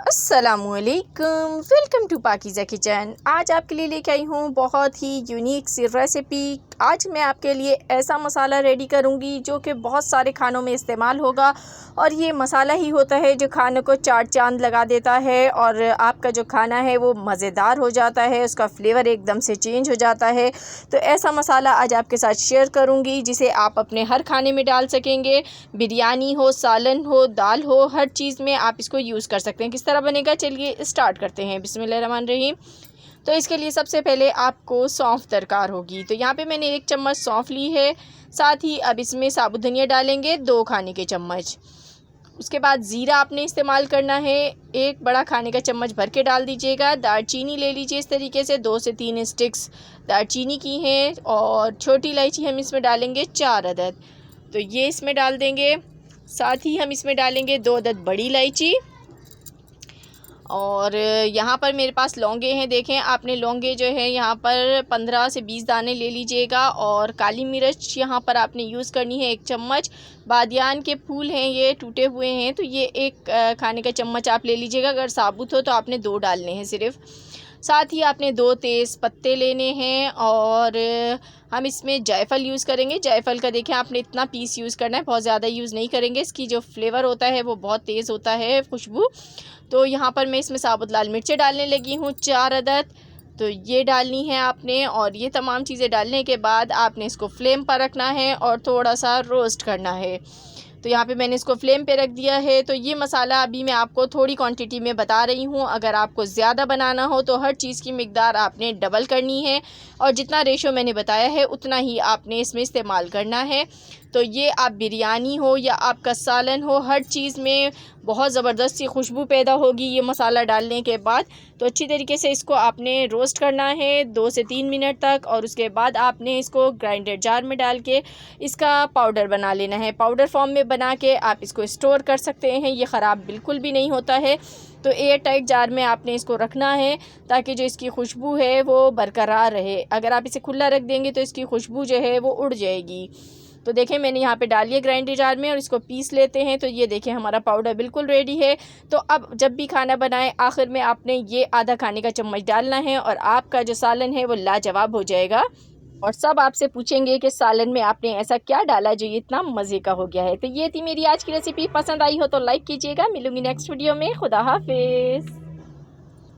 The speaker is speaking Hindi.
अस्सलामुअलैकुम, वेलकम टू पाकीज़ा किचन। आज आपके लिए लेके आई हूँ बहुत ही यूनिक सी रेसिपी। आज मैं आपके लिए ऐसा मसाला रेडी करूँगी जो कि बहुत सारे खानों में इस्तेमाल होगा और ये मसाला ही होता है जो खाने को चार चांद लगा देता है और आपका जो खाना है वो मज़ेदार हो जाता है, उसका फ्लेवर एकदम से चेंज हो जाता है। तो ऐसा मसाला आज आपके साथ शेयर करूँगी जिसे आप अपने हर खाने में डाल सकेंगे। बिरयानी हो, सालन हो, दाल हो, हर चीज़ में आप इसको यूज़ कर सकते हैं। किस तरह बनेगा चलिए स्टार्ट करते हैं। बिस्मिल्लाहिर्रहमानिर्रहीम। तो इसके लिए सबसे पहले आपको सौंफ दरकार होगी। तो यहाँ पे मैंने 1 चम्मच सौंफ ली है। साथ ही अब इसमें साबुत धनिया डालेंगे 2 खाने के चम्मच। उसके बाद ज़ीरा आपने इस्तेमाल करना है, 1 बड़ा खाने का चम्मच भर के डाल दीजिएगा। दालचीनी ले लीजिए इस तरीके से 2 से 3 स्टिक्स दालचीनी की हैं और छोटी इलायची हम इसमें डालेंगे 4 अदद, तो ये इसमें डाल देंगे। साथ ही हम इसमें डालेंगे 2 अदद बड़ी इलायची और यहाँ पर मेरे पास लौंगे हैं। देखें आपने लौंगे जो है यहाँ पर 15 से 20 दाने ले लीजिएगा और काली मिर्च यहाँ पर आपने यूज़ करनी है 1 चम्मच। बादियान के फूल हैं, ये टूटे हुए हैं, तो ये 1 खाने का चम्मच आप ले लीजिएगा। अगर साबुत हो तो आपने 2 डालने हैं सिर्फ। साथ ही आपने 2 तेज़ पत्ते लेने हैं और हम इसमें जायफल यूज़ करेंगे। जायफल का देखें आपने इतना पीस यूज़ करना है, बहुत ज़्यादा यूज़ नहीं करेंगे। इसकी जो फ्लेवर होता है वो बहुत तेज़ होता है, खुशबू। तो यहाँ पर मैं इसमें साबुत लाल मिर्चें डालने लगी हूँ 4 अदद, तो ये डालनी है आपने। और ये तमाम चीज़ें डालने के बाद आपने इसको फ्लेम पर रखना है और थोड़ा सा रोस्ट करना है। तो यहाँ पे मैंने इसको फ्लेम पे रख दिया है। तो ये मसाला अभी मैं आपको थोड़ी क्वांटिटी में बता रही हूँ। अगर आपको ज़्यादा बनाना हो तो हर चीज़ की मिक़दार आपने डबल करनी है और जितना रेशो मैंने बताया है उतना ही आपने इसमें इस्तेमाल करना है। तो ये आप बिरयानी हो या आपका सालन हो, हर चीज़ में बहुत ज़बरदस्त सी खुशबू पैदा होगी ये मसाला डालने के बाद। तो अच्छी तरीके से इसको आपने रोस्ट करना है 2 से 3 मिनट तक और उसके बाद आपने इसको ग्राइंडर जार में डाल के इसका पाउडर बना लेना है। पाउडर फॉर्म में बना के आप इसको स्टोर कर सकते हैं, ये ख़राब बिल्कुल भी नहीं होता है। तो एयर टाइट जार में आपने इसको रखना है ताकि जो इसकी खुशबू है वो बरकरार रहे। अगर आप इसे खुला रख देंगे तो इसकी खुशबू जो है वो उड़ जाएगी। तो देखें मैंने यहाँ पे डाल लिया ग्राइंडर जार में और इसको पीस लेते हैं। तो ये देखें हमारा पाउडर बिल्कुल रेडी है। तो अब जब भी खाना बनाएं आखिर में आपने ये आधा खाने का चम्मच डालना है और आपका जो सालन है वो लाजवाब हो जाएगा। और सब आपसे पूछेंगे कि सालन में आपने ऐसा क्या डाला जो ये इतना मज़े का हो गया है। तो ये थी मेरी आज की रेसिपी। पसंद आई हो तो लाइक कीजिएगा। मिलूंगी नेक्स्ट वीडियो में। खुदा हाफिज़।